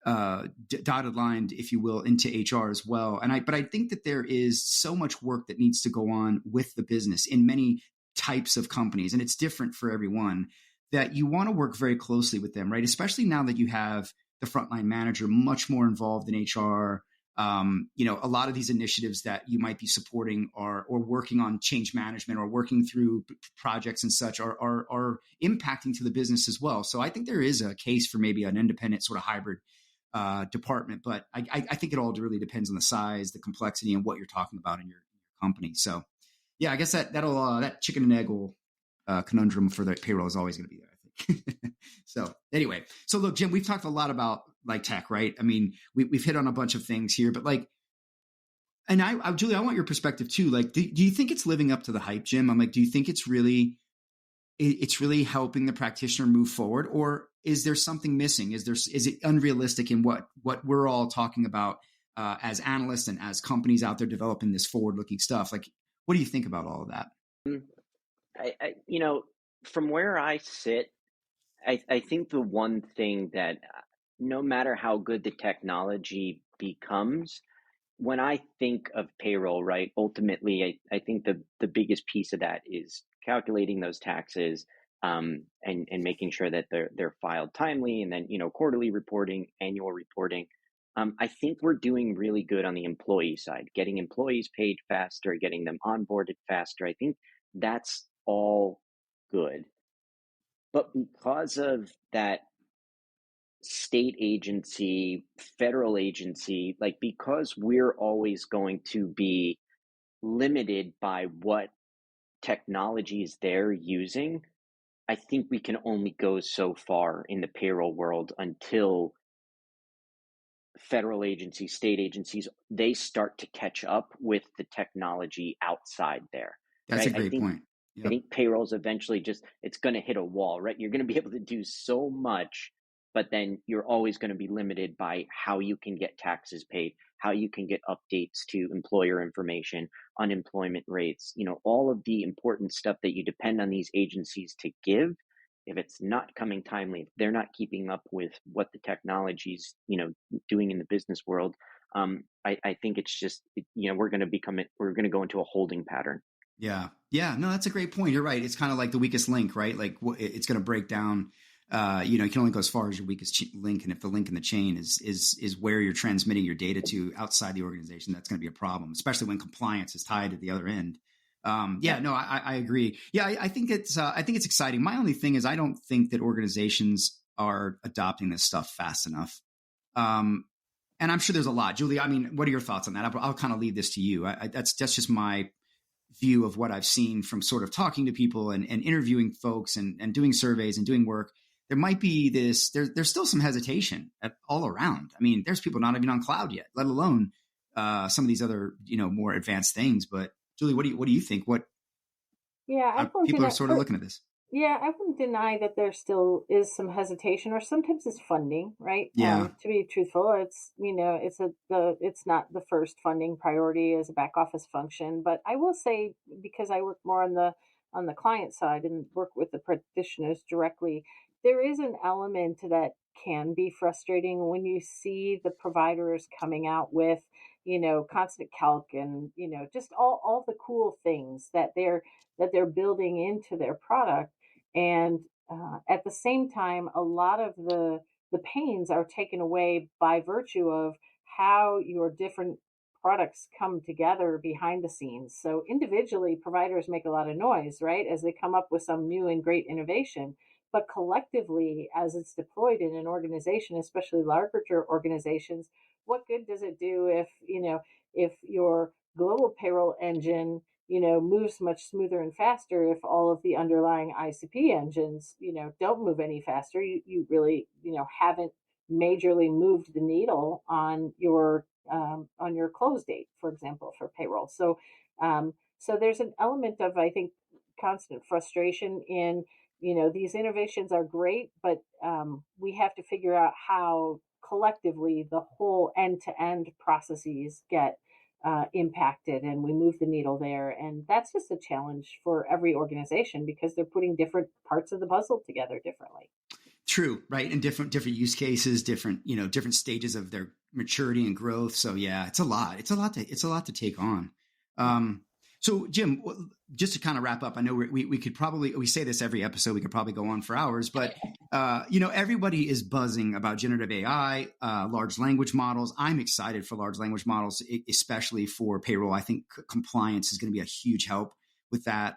dotted lined, if you will, into HR as well. But I think that there is so much work that needs to go on with the business in many types of companies, and it's different for everyone, that you want to work very closely with them, right? Especially now that you have the frontline manager much more involved in HR. A lot of these initiatives that you might be supporting or working on change management or working through projects and such are impacting to the business as well. So I think there is a case for maybe an independent sort of hybrid department, but I think it all really depends on the size, the complexity, and what you're talking about in your company. So yeah, I guess that chicken and egg conundrum for the payroll is always going to be there, I think. So anyway, so look, Jim, we've talked a lot about like tech, right? I mean, we've hit on a bunch of things here, but like, and Julie, I want your perspective too. Like, do you think it's living up to the hype, Jim? I'm like, do you think it's really helping the practitioner move forward, or is there something missing? Is it unrealistic in what we're all talking about as analysts and as companies out there developing this forward-looking stuff? Like, what do you think about all of that? From where I sit, I think the one thing that no matter how good the technology becomes, when I think of payroll, right, ultimately, I think the biggest piece of that is calculating those taxes and making sure that they're filed timely, and then, quarterly reporting, annual reporting. I think we're doing really good on the employee side, getting employees paid faster, getting them onboarded faster. I think that's all good. But because of that state agency, federal agency, like because we're always going to be limited by what technologies they're using, I think we can only go so far in the payroll world until federal agencies, state agencies, they start to catch up with the technology outside there. That's right? A great point. Yep. I think payroll's eventually it's going to hit a wall, right? You're going to be able to do so much, but then you're always going to be limited by how you can get taxes paid, how you can get updates to employer information, unemployment rates, all of the important stuff that you depend on these agencies to give. If it's not coming timely, if they're not keeping up with what the technology's, doing in the business world, I think it's just, we're going to go into a holding pattern. Yeah. No, that's a great point. You're right. It's kind of like the weakest link, right? Like it's going to break down. You can only go as far as your weakest link, and if the link in the chain is where you're transmitting your data to outside the organization, that's going to be a problem, especially when compliance is tied at the other end. I agree. Yeah, I think it's exciting. My only thing is I don't think that organizations are adopting this stuff fast enough. And I'm sure there's a lot. Julie, I mean, what are your thoughts on that? I'll kind of leave this to you. That's just my view of what I've seen from sort of talking to people and interviewing folks and doing surveys and doing work, there might be there's still some hesitation all around. I mean, there's people not even on cloud yet, let alone some of these other, more advanced things. But Julie, what do you think? People are sort of looking at this? Yeah, I wouldn't deny that there still is some hesitation, or sometimes it's funding, right? Yeah. To be truthful, it's it's not the first funding priority as a back office function. But I will say, because I work more on the client side and work with the practitioners directly, there is an element that can be frustrating when you see the providers coming out with, constant calc and, just all the cool things that they're building into their product. And at the same time, a lot of the pains are taken away by virtue of how your different products come together behind the scenes. So individually, providers make a lot of noise, right, as they come up with some new and great innovation. But collectively, as it's deployed in an organization, especially larger organizations, what good does it do if your global payroll engine moves much smoother and faster if all of the underlying ICP engines, don't move any faster? You really, haven't majorly moved the needle on your close date, for example, for payroll. So there's an element of, I think, constant frustration in, these innovations are great, but we have to figure out how collectively the whole end-to-end processes get impacted, and we move the needle there. And that's just a challenge for every organization because they're putting different parts of the puzzle together differently. True, right? And different use cases, different stages of their maturity and growth. So yeah, it's a lot. It's a lot to take on. So Jim, just to kind of wrap up, I know we could probably, we say this every episode, we could probably go on for hours, but everybody is buzzing about generative AI, large language models. I'm excited for large language models, especially for payroll. I think compliance is going to be a huge help with that,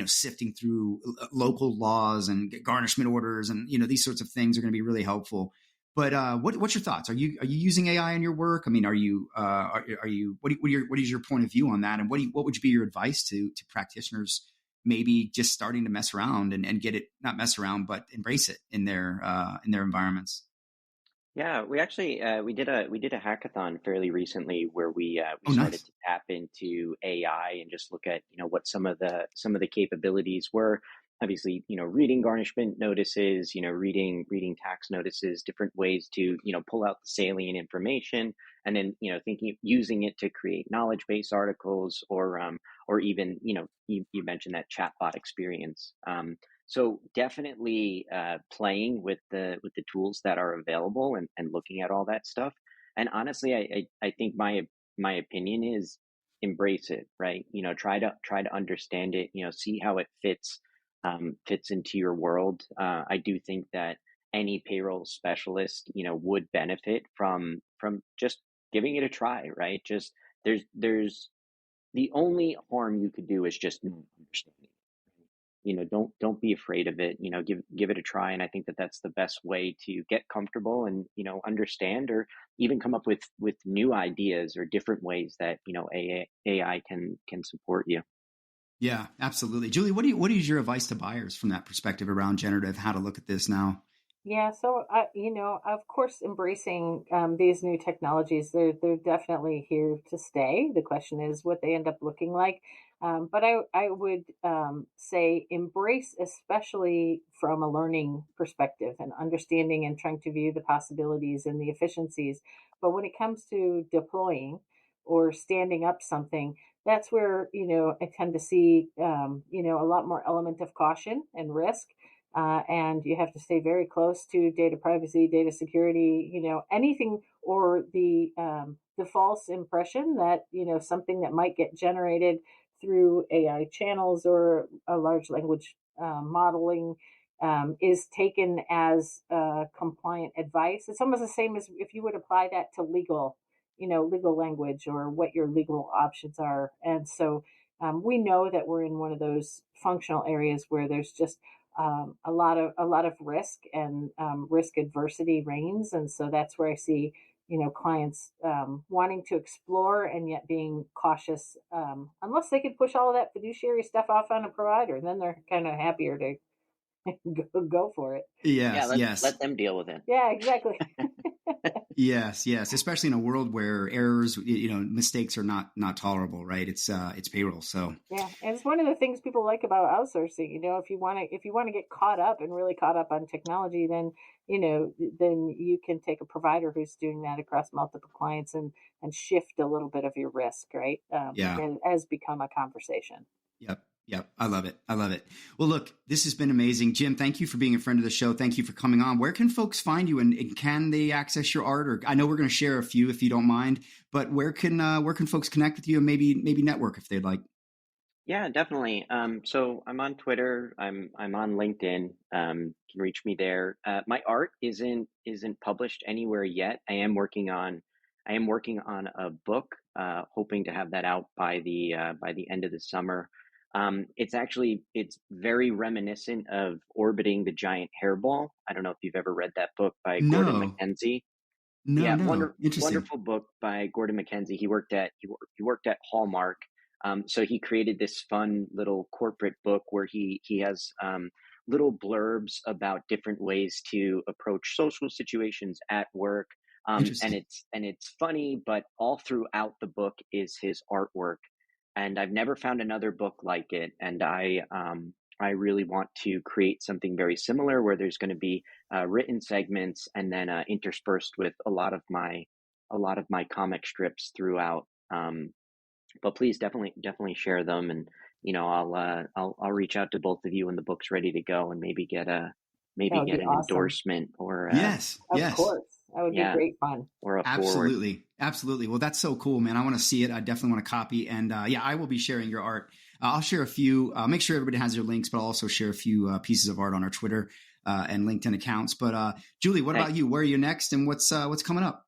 sifting through local laws and garnishment orders and, these sorts of things are going to be really helpful. But what's your thoughts? Are you using AI in your work? I mean, are you what is your point of view on that? And what would be your advice to practitioners maybe just starting to mess around and get it, not mess around, but embrace it in their environments? Yeah, we actually we did a hackathon fairly recently where we started nice. to tap into AI and just look at what some of the capabilities were. Obviously, reading garnishment notices, reading tax notices, different ways to pull out the salient information, and then using it to create knowledge base articles or even you mentioned that chatbot experience. So definitely playing with the tools that are available and looking at all that stuff. And honestly, I think my opinion is embrace it, right? Try to understand it, see how it fits into your world. I do think that any payroll specialist, would benefit from just giving it a try, right? Just there's the only harm you could do is just not understanding it. Don't be afraid of it. Give it a try, and I think that that's the best way to get comfortable and understand, or even come up with new ideas or different ways that AI can support you. Yeah, absolutely. Julie, what is your advice to buyers from that perspective around generative, how to look at this now? Yeah, so of course, embracing these new technologies, they're definitely here to stay. The question is what they end up looking like. But I would say embrace, especially from a learning perspective and understanding and trying to view the possibilities and the efficiencies. But when it comes to deploying or standing up something, that's where I tend to see a lot more element of caution and risk. And you have to stay very close to data privacy, data security, anything, or the false impression that something that might get generated through AI channels or a large language modeling is taken as compliant advice. It's almost the same as if you would apply that to legal language or what your legal options are. And so we know that we're in one of those functional areas where there's just a lot of risk, and risk adversity reigns. And so that's where I see clients wanting to explore and yet being cautious, unless they could push all of that fiduciary stuff off on a provider. Then they're kind of happier to go for it. Yes, let them deal with it. Yeah, exactly. Yes. Especially in a world where errors, mistakes are not tolerable, right? It's payroll. So yeah, and it's one of the things people like about outsourcing. If you want to get caught up and really caught up on technology, then then you can take a provider who's doing that across multiple clients and shift a little bit of your risk, right? And has become a conversation. Yep. I love it. Well, look, this has been amazing. Jim, thank you for being a friend of the show. Thank you for coming on. Where can folks find you, and can they access your art? Or I know we're going to share a few if you don't mind, but where can folks connect with you and maybe network if they'd like? Yeah, definitely. So I'm on Twitter. I'm on LinkedIn. You can reach me there. My art isn't published anywhere yet. I am working on a book, hoping to have that out by the end of the summer. It's very reminiscent of Orbiting the Giant Hairball. I don't know if you've ever read that book by Gordon MacKenzie. No. Wonderful book by Gordon MacKenzie. He worked at Hallmark. So he created this fun little corporate book where he has little blurbs about different ways to approach social situations at work. And it's funny, but all throughout the book is his artwork. And I've never found another book like it. And I really want to create something very similar where there's going to be written segments and then interspersed with a lot of my comic strips throughout. But please definitely share them, and I'll reach out to both of you when the book's ready to go, and maybe get an awesome endorsement or yes, of course. That would be great fun. Or a absolutely. Well, that's so cool, man. I want to see it. I definitely want to copy. And I will be sharing your art. I'll share a few. Make sure everybody has your links, but I'll also share a few pieces of art on our Twitter and LinkedIn accounts. But Julie, what about you? Where are you next, and what's coming up?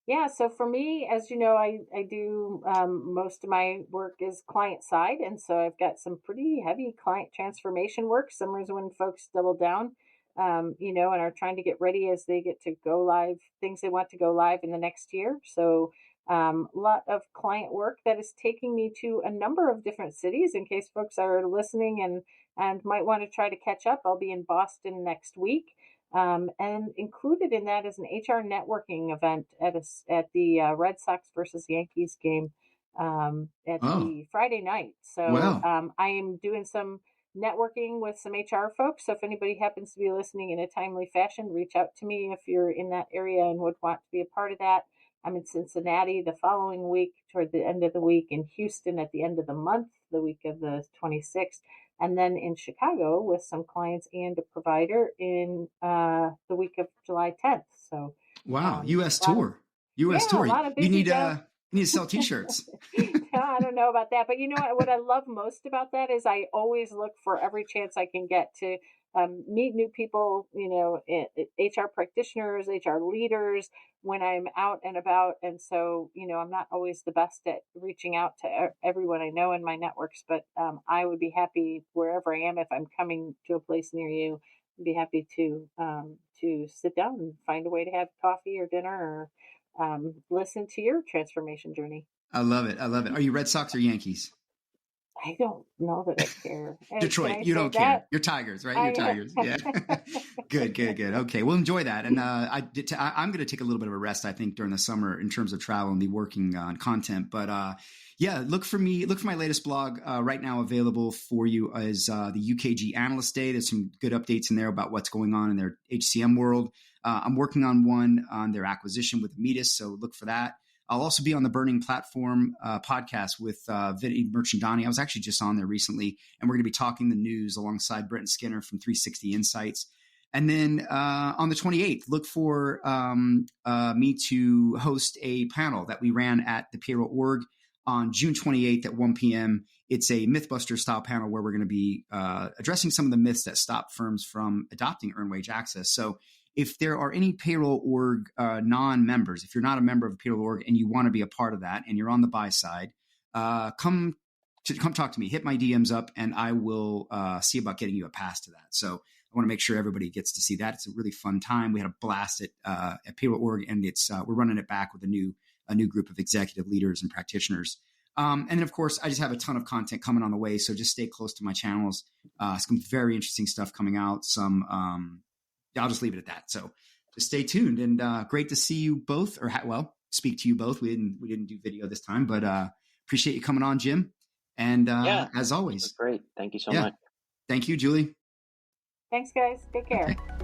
Yeah, so for me, as you know, I do most of my work is client side, and so I've got some pretty heavy client transformation work. Summer's when folks double down. And are trying to get ready as they get to go live, things they want to go live in the next year. So a lot of client work that is taking me to a number of different cities in case folks are listening and might want to try to catch up. I'll be in Boston next week. And included in that is an HR networking event at the Red Sox versus Yankees game the Friday night. So I am doing some networking with some HR folks. So if anybody happens to be listening in a timely fashion, reach out to me if you're in that area and would want to be a part of that. I'm in Cincinnati the following week, toward the end of the week, in Houston at the end of the month, the week of the 26th, and then in Chicago with some clients and a provider in the week of July 10th. So wow, U.S. tour. A lot of busy you need to sell T-shirts. I don't know about that, but you know what I love most about that is I always look for every chance I can get to meet new people, HR practitioners, HR leaders when I'm out and about. And so, I'm not always the best at reaching out to everyone I know in my networks, but I would be happy wherever I am. If I'm coming to a place near you, I'd be happy to sit down and find a way to have coffee or dinner or listen to your transformation journey. I love it. Are you Red Sox or Yankees? I don't know that I care. Detroit, you don't care. You're Tigers, right? You're Tigers. Yeah. Good. Okay, we'll enjoy that. And I'm going to take a little bit of a rest, I think, during the summer in terms of travel and be working on content. But look for my latest blog right now. Available for you is the UKG Analyst Day. There's some good updates in there about what's going on in their HCM world. I'm working on one on their acquisition with Metis, so look for that. I'll also be on the Burning Platform podcast with Witty Merchandani. I was actually just on there recently, and we're going to be talking the news alongside Brenton Skinner from 360 Insights. And then on the 28th, look for me to host a panel that we ran at the Payroll Org on June 28th at 1 p.m. It's a Mythbuster style panel where we're going to be addressing some of the myths that stop firms from adopting earned wage access. So if there are any Payroll Org non-members, if you're not a member of the Payroll Org and you want to be a part of that and you're on the buy side, come talk to me. Hit my DMs up and I will see about getting you a pass to that. So I want to make sure everybody gets to see that. It's a really fun time. We had a blast at Payroll Org, and we're running it back with a new group of executive leaders and practitioners. And then, of course, I just have a ton of content coming on the way. So just stay close to my channels. Some very interesting stuff coming out. I'll just leave it at that. So just stay tuned, and great to see you both, speak to you both. We didn't do video this time, but appreciate you coming on, Jim. And as always, great. Thank you so much. Thank you, Julie. Thanks, guys. Take care. Okay.